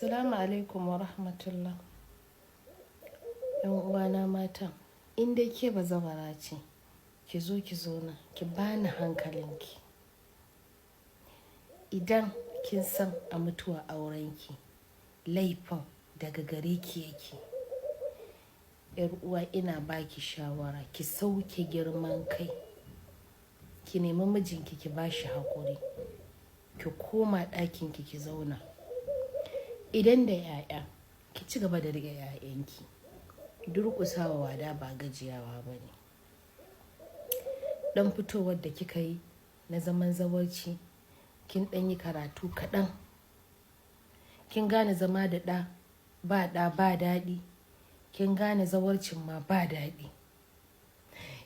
Assalamu alaikum wa rahmatullah. ‘Yan uwana mata, in dai ke bazawara ce, ki zo ki zauna, ki bani hankalinki. Idan kin san a mutuwa aurenki, laifin daga gare ki yake. ‘Yar uwa ina baki shawara, ki sauke girman kai. Ki nemi mijinki ki bashi haƙuri. Ki koma ɗakinki ki zauna. Idan da 'ya'ya, ki ci gaba da riƙe 'ya'yanki. Durƙusawa wada ba gajiyawa ba ne. Ɗan fitowar da kika yi na zaman zawarci, kin ɗan yi karatu kaɗan. Kin gane zama da ɗa ba daɗi. Kin gane zawarcin ma ba daɗi.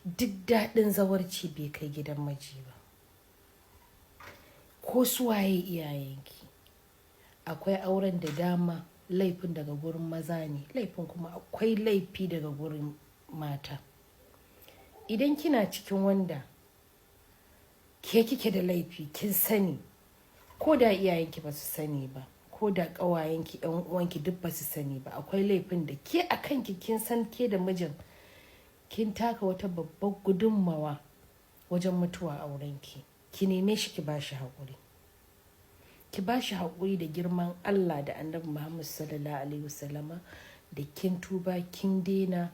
Duk daɗin zawarci bai kai gidan miji ba. Ko suwaye iyayenki. Akwai auren da dama laifin daga gurin maza ne, laifin kuma akwai laifi daga gurin mata. Idan kina cikin wanda ke kike da laifi kin sani, ko da iyayenki ba su sani ba, ko da ƙawayenki ‘yan uwanki duk ba su sani ba, akwai laifin da ke a kanki kin san ke da mijin kin taka wata babbar gudunmawa wajen mutuwa aurenki. Ki neme shi ki ba shi haƙuri. Ki ba shi haƙuri da girman Allah da Annabi Muhammad sallallahu alaihi wasallama, da kin tuba kin daina,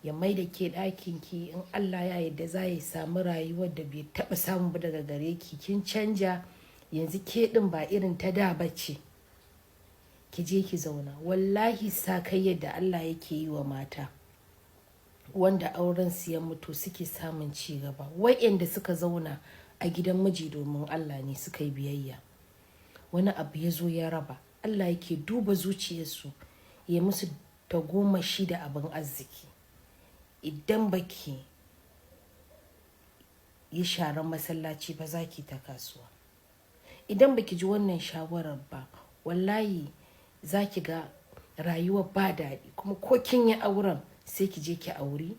ya mai da ke ɗakinki. In Allah ya yarda za ya samu rayuwar da bai taɓa samu ba daga gare ki. Kin canja, yanzu ke ɗin ba irin ta da ba ce. Ki je ki zauna. Wallahi sakayyar da Allah yake yi wa mata wanda auren su ya mutu suke samun ci gaba, wa'yanda suka zauna a gidan miji domin Allah ne suka yi biyayya. Wani abu ya zo ya raba, Allah yake duba zuciyarsu ya musu tagomashi da abin arziki. Idan baki yi sharan masallaci ba za ki ta kasuwa. Idan baki ji wannan shawarar ba, wallahi za ki ga rayuwa ba daɗi. Kuma ko kin yi auren sai ki je ki auri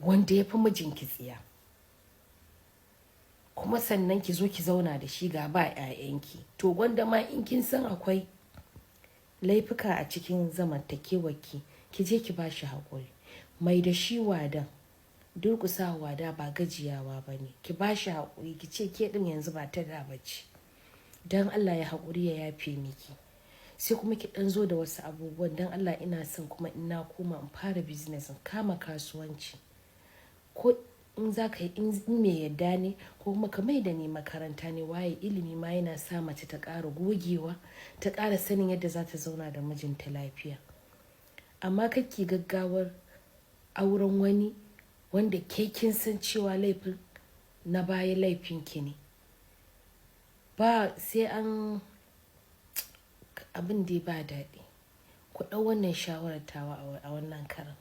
wanda ya fi mijinki tsiya. Kuma sannan ki zo ki zauna da shi ga ba 'ya'yanki. To gwanda ma in kin san akwai laifuka a cikin zamantakewarki, ki je ki ba shi haƙuri. Mai da shi wadan, durƙusa wada ba gajiyawa ba ne. Ki ba shi haƙuri, ki ce ke ɗin yanzu ba ta da bace. Don Allah ya haƙuri ya yafe miki. Sai kuma ki ɗan zo da wasu abubuwan. Don Allah ina son kuma in na koma in fara business, in kama kasuwanci. Ko in za ka yi in me yadda ne, ko kuma ka mai da ni makaranta ne. Waye ilimi ma yana sa mace ta ƙara gogewa, ta ƙara sanin yadda za ta zauna da mijinta lafiya. Amma kake gaggawar auren wani wanda ke kin san cewa laifin na baya laifinki ne. Ba sai an abin da ba daɗi. Ku ɗau wannan shawarar tawa a wannan karan.